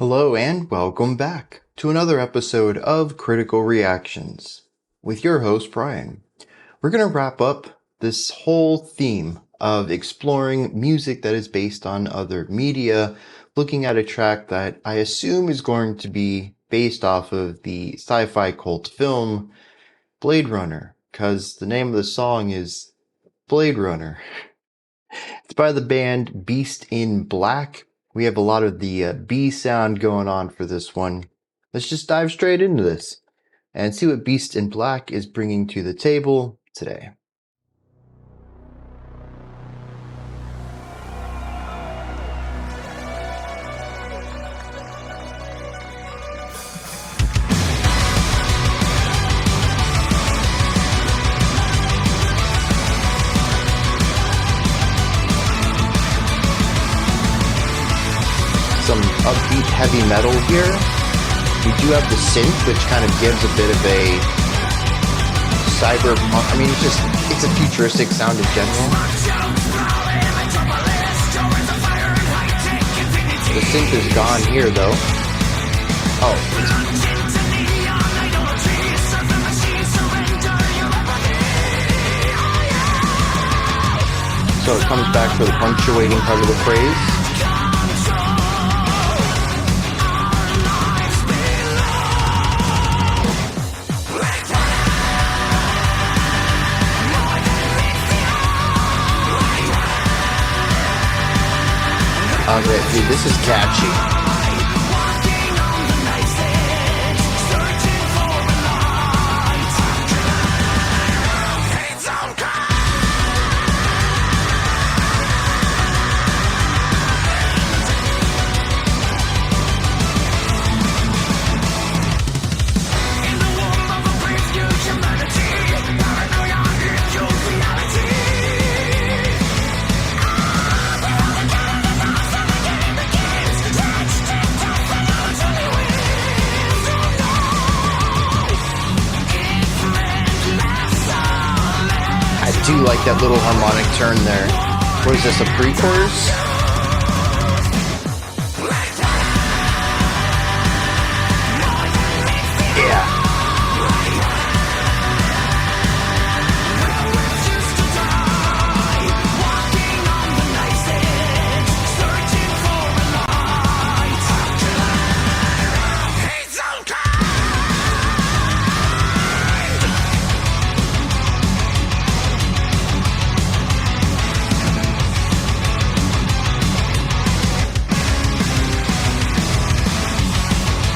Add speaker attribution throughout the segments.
Speaker 1: Hello and welcome back to another episode of Critical Reactions with your host Bryan. We're going to wrap up this whole theme of exploring music that is based on other media, looking at a track that I assume is going to be based off of the sci-fi cult film Blade Runner, because the name of the song is Blade Runner. It's by the band Beast in Black. We have a lot of the B sound going on for this one. Let's just dive straight into this and see what Beast in Black is bringing to the table today. Some upbeat heavy metal here. We do have the synth, which kind of gives a bit of a cyberpunk. I mean, it's a futuristic sound in general. The synth is gone here, though. Oh. So it comes back for the punctuating part of the phrase. Dude, this is catchy. I do like that little harmonic turn there. What is this, a pre-chorus? Yeah.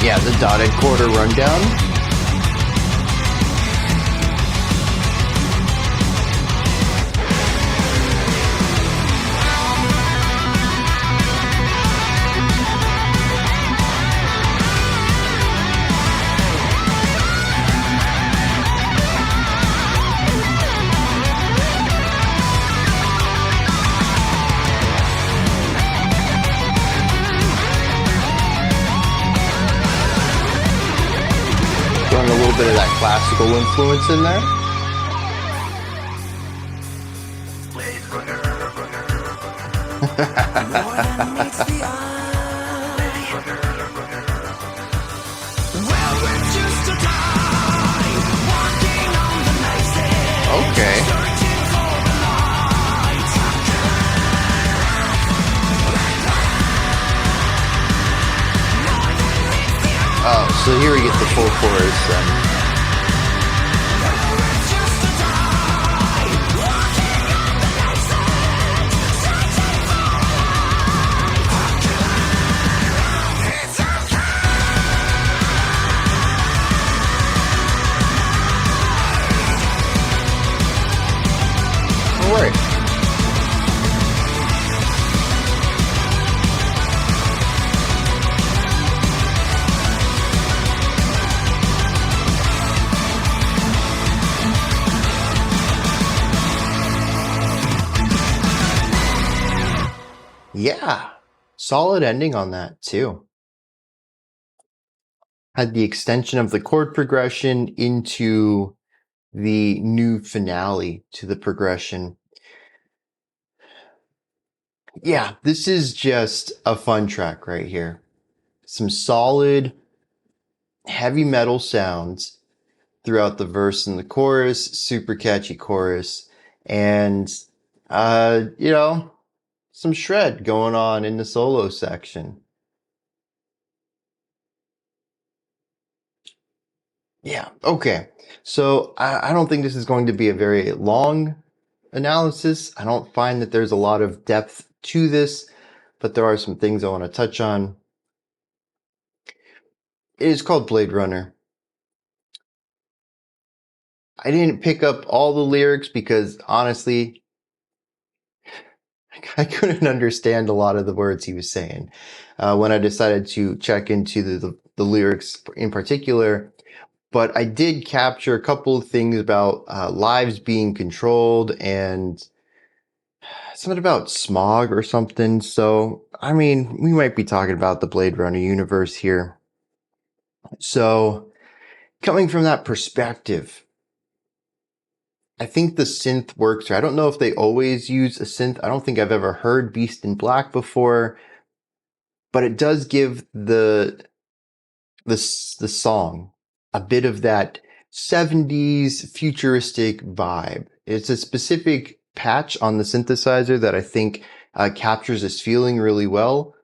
Speaker 1: Yeah, the dotted quarter rundown. Throwing a little bit of that classical influence in there. Okay. Oh, so here we get the full chorus then. Alright. Yeah, solid ending on that too. Had the extension of the chord progression into the new finale to the progression. Yeah, this is just a fun track right here. some solid heavy metal sounds throughout the verse and the chorus, super catchy chorus, and you know, some shred going on in the solo section. Yeah, okay. So I don't think this is going to be a very long analysis. I don't find that there's a lot of depth to this, but there are some things I want to touch on. It is called Blade Runner. I didn't pick up all the lyrics because honestly, I couldn't understand a lot of the words he was saying. When I decided to check into the lyrics in particular, but I did capture a couple of things about lives being controlled and something about smog or something. So, I mean, we might be talking about the Blade Runner universe here. So, coming from that perspective, I think the synth works. I don't know if they always use a synth. I don't think I've ever heard Beast in Black before, but it does give the song a bit of that 70s futuristic vibe. It's a specific patch on the synthesizer that I think captures this feeling really well.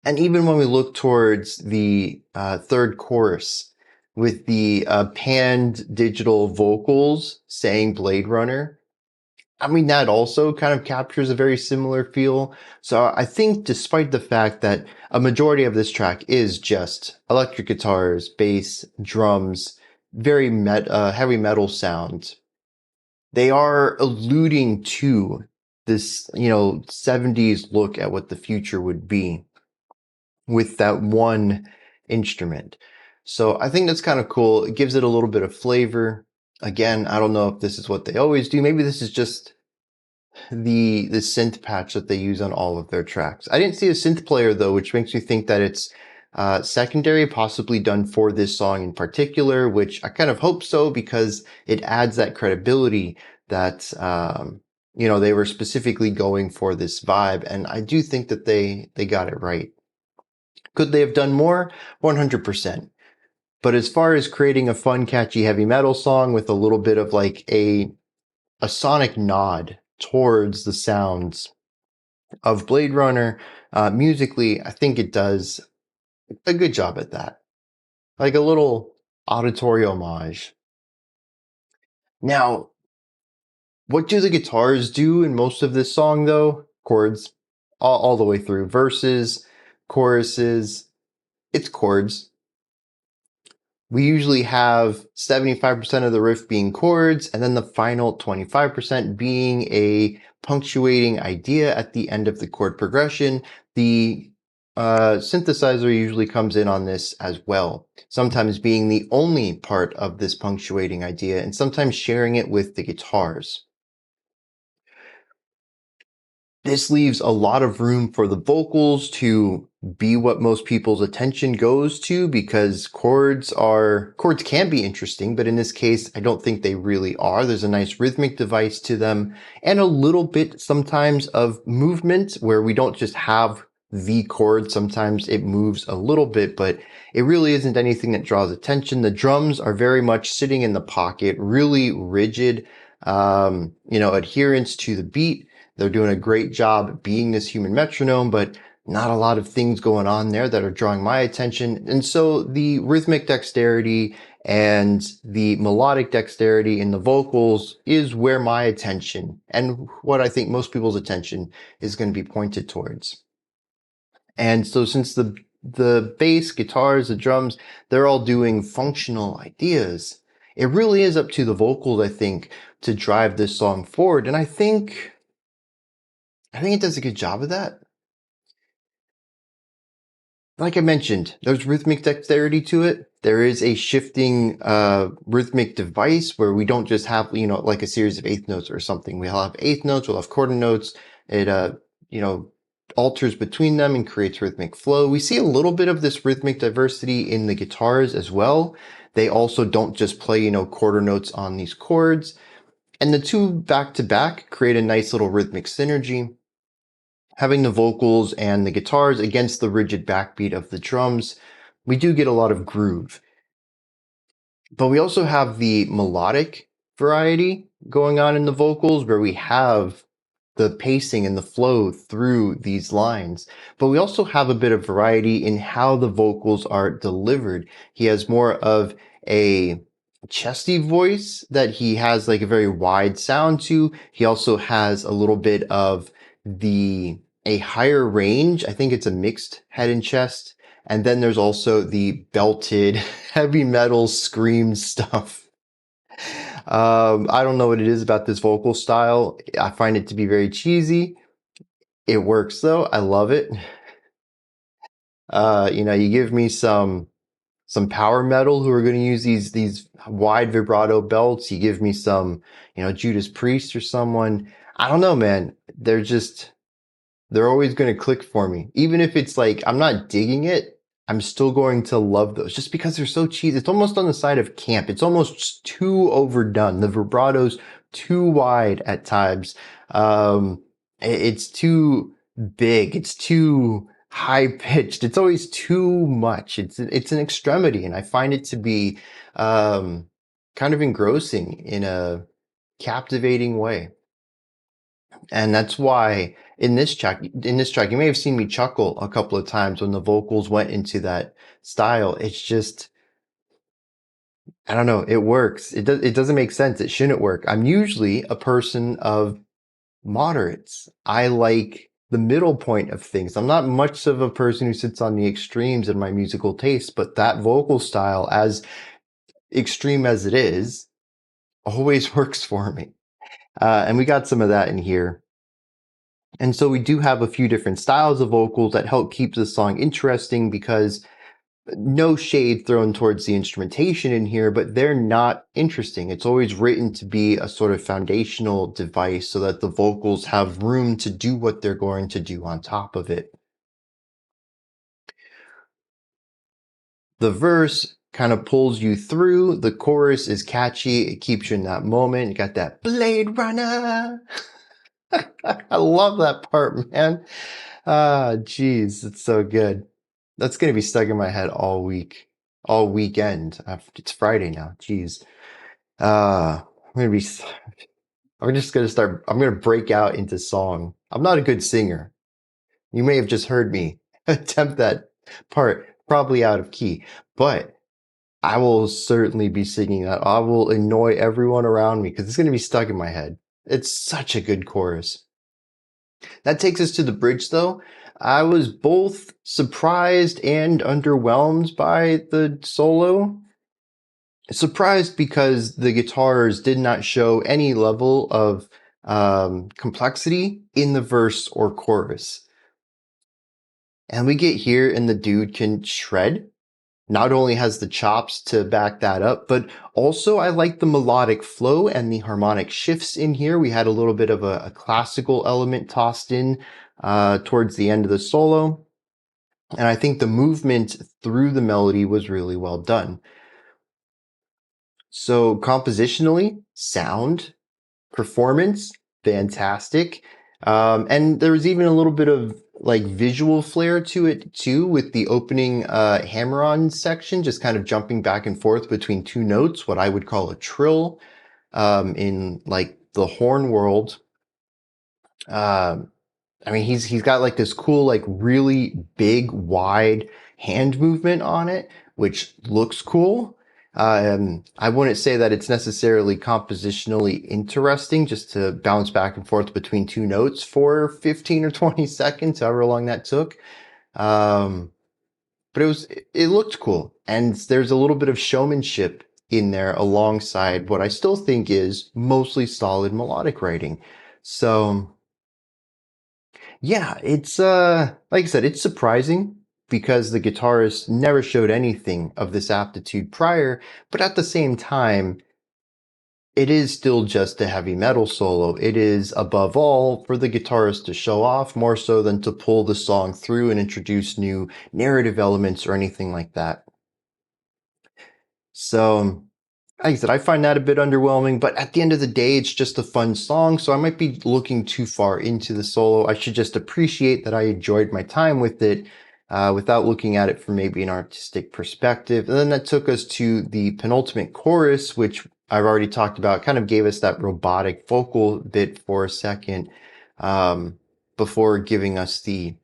Speaker 1: And even when we look towards the third chorus with the panned digital vocals saying Blade Runner, I mean, that also kind of captures a very similar feel. So I think despite the fact that a majority of this track is just electric guitars, bass, drums, very heavy metal sounds, they are alluding to this, 70s look at what the future would be with that one instrument. So I think that's kind of cool. It gives it a little bit of flavor. Again, I don't know if this is what they always do. Maybe this is just the synth patch that they use on all of their tracks. I didn't see a synth player though, which makes me think that it's secondary, possibly done for this song in particular, which I kind of hope so because it adds that credibility that they were specifically going for this vibe, and I do think that they got it right. Could they have done more? 100%. But as far as creating a fun, catchy heavy metal song with a little bit of like a sonic nod towards the sounds of Blade Runner, musically, I think it does a good job at that. Like a little auditory homage. Now, what do the guitars do in most of this song, though? Chords, all the way through. Verses, choruses, it's chords. We usually have 75% of the riff being chords, and then the final 25% being a punctuating idea at the end of the chord progression. The synthesizer usually comes in on this as well, sometimes being the only part of this punctuating idea, and sometimes sharing it with the guitars. This leaves a lot of room for the vocals to be what most people's attention goes to, because chords can be interesting, but in this case, I don't think they really are. There's a nice rhythmic device to them and a little bit sometimes of movement where we don't just have the chord. Sometimes it moves a little bit, but it really isn't anything that draws attention. The drums are very much sitting in the pocket, really rigid, adherence to the beat. They're doing a great job being this human metronome, but not a lot of things going on there that are drawing my attention. And so the rhythmic dexterity and the melodic dexterity in the vocals is where my attention and what I think most people's attention is going to be pointed towards. And so since the bass, guitars, the drums, they're all doing functional ideas, it really is up to the vocals, I think, to drive this song forward. And I think it does a good job of that. Like I mentioned, there's rhythmic dexterity to it. There is a shifting rhythmic device where we don't just have, like a series of eighth notes or something. We'll have eighth notes, we'll have quarter notes. It, alters between them and creates rhythmic flow. We see a little bit of this rhythmic diversity in the guitars as well. They also don't just play, quarter notes on these chords. And the two back to back create a nice little rhythmic synergy. Having the vocals and the guitars against the rigid backbeat of the drums, we do get a lot of groove. But we also have the melodic variety going on in the vocals where we have the pacing and the flow through these lines. But we also have a bit of variety in how the vocals are delivered. He has more of a chesty voice that he has like a very wide sound to. He also has a little bit of a higher range. I think it's a mixed head and chest. And then there's also the belted heavy metal scream stuff. I don't know what it is about this vocal style. I find it to be very cheesy. It works though. I love it. You give me some power metal who are going to use these wide vibrato belts. You give me some, Judas Priest or someone. I don't know, man. They're always going to click for me. Even if it's like, I'm not digging it, I'm still going to love those just because they're so cheesy. It's almost on the side of camp. It's almost too overdone. The vibrato's too wide at times. It's too big. It's too high pitched. It's always too much. It's an extremity. And I find it to be, kind of engrossing in a captivating way. And that's why in this track, you may have seen me chuckle a couple of times when the vocals went into that style. It's just, I don't know, it works. It doesn't make sense. It shouldn't work. I'm usually a person of moderates. I like the middle point of things. I'm not much of a person who sits on the extremes in my musical taste, but that vocal style, as extreme as it is, always works for me. And we got some of that in here. And so we do have a few different styles of vocals that help keep the song interesting because no shade thrown towards the instrumentation in here, but they're not interesting. It's always written to be a sort of foundational device so that the vocals have room to do what they're going to do on top of it. The verse kind of pulls you through. The chorus is catchy. It keeps you in that moment. You got that Blade Runner. I love that part, man. Ah, geez, it's so good. That's gonna be stuck in my head all week, all weekend. It's Friday now. Jeez. I'm gonna be. I'm just gonna start. I'm gonna break out into song. I'm not a good singer. You may have just heard me attempt that part, probably out of key, but I will certainly be singing that. I will annoy everyone around me because it's gonna be stuck in my head. It's such a good chorus. That takes us to the bridge, though. I was both surprised and underwhelmed by the solo. Surprised because the guitars did not show any level of complexity in the verse or chorus. And we get here, and the dude can shred. Not only has the chops to back that up, but also I like the melodic flow and the harmonic shifts in here. We had a little bit of a classical element tossed in towards the end of the solo. And I think the movement through the melody was really well done. So compositionally, sound, performance, fantastic. And there was even a little bit of like visual flair to it too, with the opening hammer-on section, just kind of jumping back and forth between two notes, what I would call a trill in like the horn world. I mean, he's got like this cool, like really big, wide hand movement on it, which looks cool. I wouldn't say that it's necessarily compositionally interesting just to bounce back and forth between two notes for 15 or 20 seconds, however long that took. But it looked cool. And there's a little bit of showmanship in there alongside what I still think is mostly solid melodic writing. So yeah, it's like I said, it's surprising because the guitarist never showed anything of this aptitude prior, but at the same time, it is still just a heavy metal solo. It is above all for the guitarist to show off more so than to pull the song through and introduce new narrative elements or anything like that. So Like I said, I find that a bit underwhelming, but at the end of the day, it's just a fun song, so I might be looking too far into the solo. I should just appreciate that I enjoyed my time with it without looking at it from maybe an artistic perspective. And then that took us to the penultimate chorus, which I've already talked about, kind of gave us that robotic vocal bit for a second um, before giving us the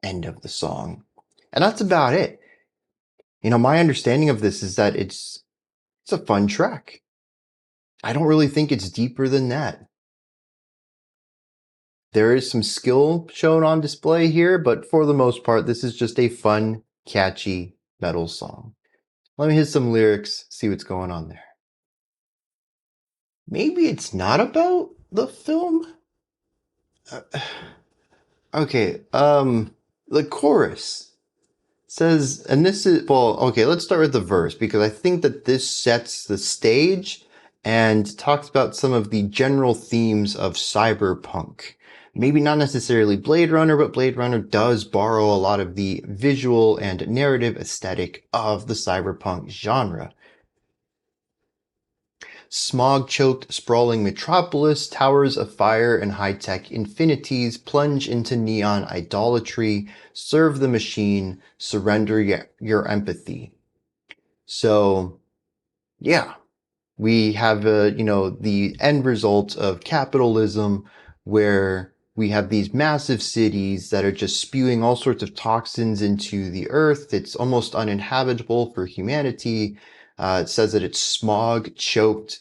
Speaker 1: end of the song. And that's about it. My understanding of this is that it's a fun track. I don't really think it's deeper than that. There is some skill shown on display here, but for the most part, this is just a fun, catchy metal song. Let me hit some lyrics, see what's going on there. Maybe it's not about the film? Uh, okay, the chorus says, and this is, well, okay, let's start with the verse because I think that this sets the stage and talks about some of the general themes of cyberpunk. Maybe not necessarily Blade Runner, but Blade Runner does borrow a lot of the visual and narrative aesthetic of the cyberpunk genre. Smog-choked, sprawling metropolis, towers of fire and high-tech infinities plunge into neon idolatry, serve the machine, surrender your empathy. So, yeah, we have, the end result of capitalism where we have these massive cities that are just spewing all sorts of toxins into the earth. It's almost uninhabitable for humanity. It says that it's smog-choked.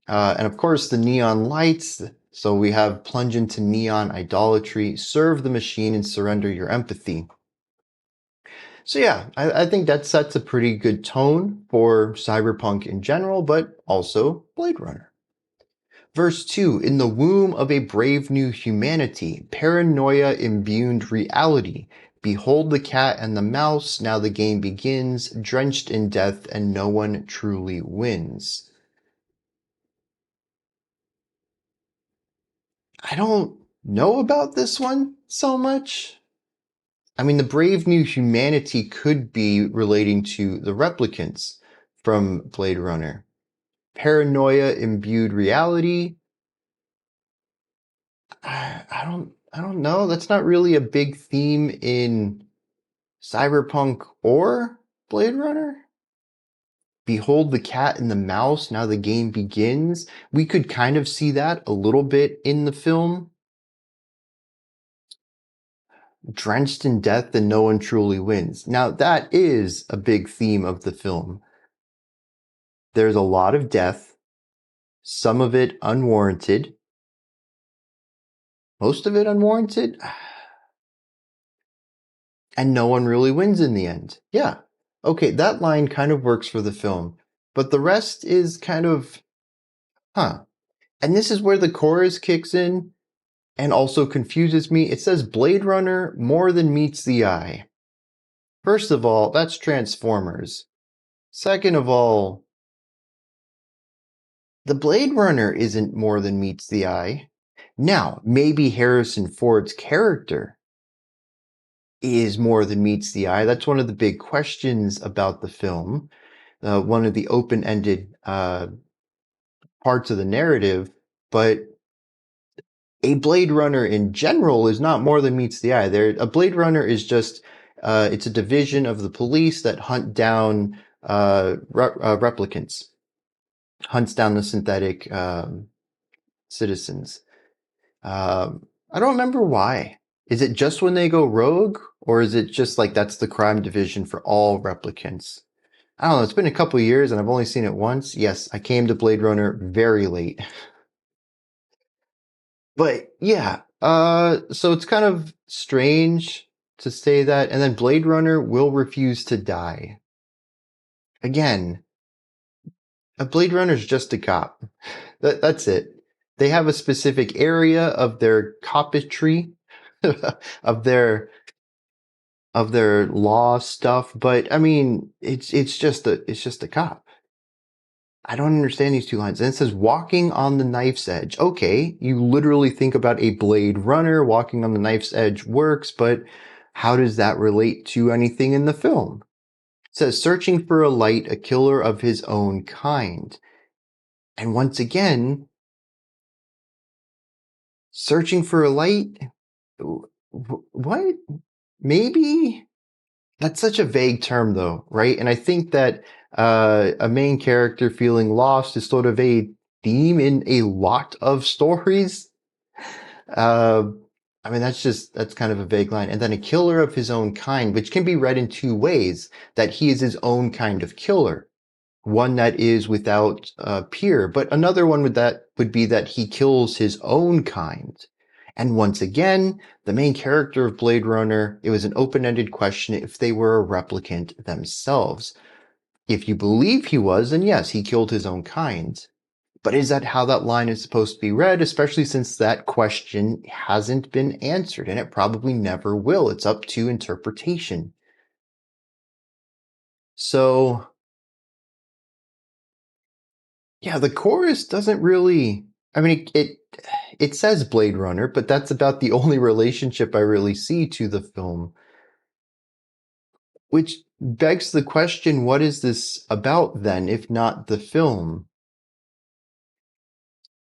Speaker 1: And of course, the neon lights. So we have plunge into neon idolatry, serve the machine, and surrender your empathy. So yeah, I think that sets a pretty good tone for cyberpunk in general, but also Blade Runner. Verse 2, in the womb of a brave new humanity, paranoia imbued reality. Behold the cat and the mouse, now the game begins, drenched in death and no one truly wins. I don't know about this one so much. I mean, the brave new humanity could be relating to the replicants from Blade Runner. Paranoia imbued reality. I don't know. That's not really a big theme in Cyberpunk or Blade Runner. Behold the cat and the mouse, now the game begins. We could kind of see that a little bit in the film. Drenched in death and no one truly wins. Now, that is a big theme of the film. There's a lot of death, some of it unwarranted, most of it unwarranted, and no one really wins in the end. Yeah. Okay, that line kind of works for the film, but the rest is kind of, huh. And this is where the chorus kicks in and also confuses me. It says Blade Runner more than meets the eye. First of all, that's Transformers. Second of all, the Blade Runner isn't more than meets the eye. Now, maybe Harrison Ford's character is more than meets the eye. That's one of the big questions about the film. One of the open-ended parts of the narrative, but a Blade Runner in general is not more than meets the eye. A Blade Runner is just it's a division of the police that hunt down replicants, hunts down the synthetic citizens. I don't remember why. Is it just when they go rogue, or is it just like that's the crime division for all replicants? I don't know. It's been a couple years and I've only seen it once. Yes, I came to Blade Runner very late. But yeah, so it's kind of strange to say that. And then Blade Runner will refuse to die. Again, a Blade Runner's just a cop. That's it. They have a specific area of their copetry, of their law stuff, but I mean, it's just a cop. I don't understand these two lines. And it says walking on the knife's edge. Okay, you literally think about a Blade Runner walking on the knife's edge works, but how does that relate to anything in the film? It says searching for a light, a killer of his own kind. And once again, searching for a light? What? Maybe? That's such a vague term, though, right? And I think that a main character feeling lost is sort of a theme in a lot of stories. Uh, I mean, that's kind of a vague line. And then a killer of his own kind, which can be read in two ways, that he is his own kind of killer. One that is without peer, but another one would be that he kills his own kind. And once again, the main character of Blade Runner, it was an open-ended question if they were a replicant themselves. If you believe he was, then yes, he killed his own kind. But is that how that line is supposed to be read, especially since that question hasn't been answered, and it probably never will. It's up to interpretation. So, yeah, the chorus doesn't really. I mean, it says Blade Runner, but that's about the only relationship I really see to the film, which begs the question: what is this about then, if not the film?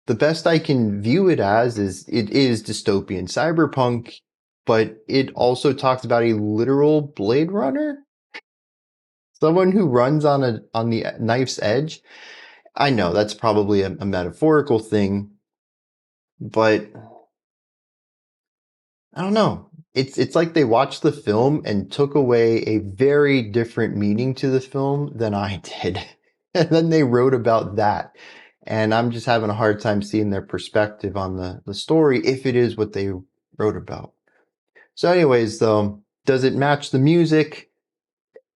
Speaker 1: The best I can view it as is it is dystopian cyberpunk, but it also talks about a literal Blade Runner, someone who runs on the knife's edge. I know that's probably a metaphorical thing, but I don't know. It's like they watched the film and took away a very different meaning to the film than I did. And then they wrote about that. And I'm just having a hard time seeing their perspective on the story if it is what they wrote about. So anyways, though, does it match the music?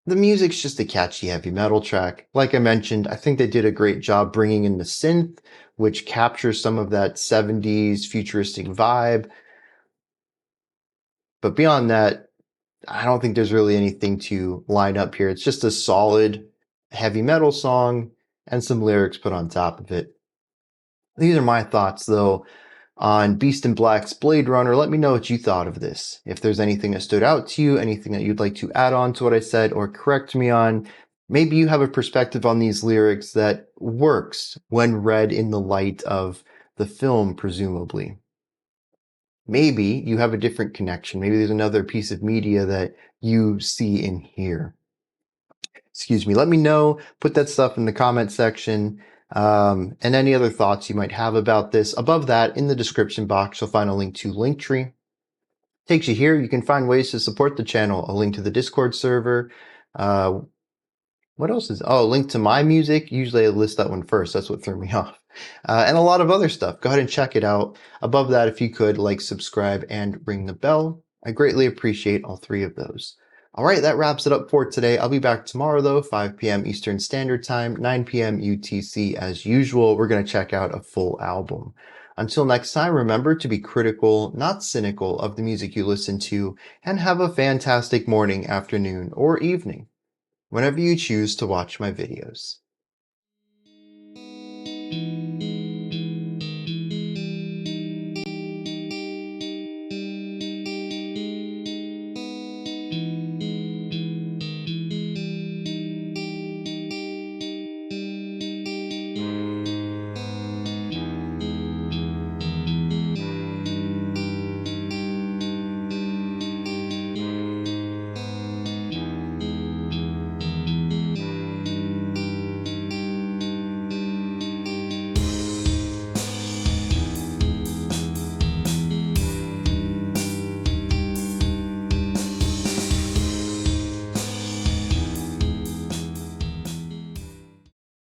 Speaker 1: The music's just a catchy heavy metal track. Like I mentioned, I think they did a great job bringing in the synth, which captures some of that 70s futuristic vibe. But beyond that, I don't think there's really anything to line up here. It's just a solid heavy metal song and some lyrics put on top of it. These are my thoughts, though, on Beast in Black's Blade Runner. Let me know what you thought of this. If there's anything that stood out to you, anything that you'd like to add on to what I said or correct me on, maybe you have a perspective on these lyrics that works when read in the light of the film, presumably. Maybe you have a different connection. Maybe there's another piece of media that you see in here. Excuse me. Let me know. Put that stuff in the comment section. And any other thoughts you might have about this. Above that, in the description box, you'll find a link to Linktree. Takes you here. You can find ways to support the channel, a link to the Discord server. Uh, what else is, oh, a link to my music. Usually I list that one first. That's what threw me off. And a lot of other stuff. Go ahead and check it out. Above that, if you could, like, subscribe, and ring the bell. I greatly appreciate all three of those. All right, that wraps it up for today. I'll be back tomorrow, though, 5 p.m. Eastern Standard Time, 9 p.m. UTC as usual. We're going to check out a full album. Until next time, remember to be critical, not cynical, of the music you listen to, and have a fantastic morning, afternoon, or evening, whenever you choose to watch my videos.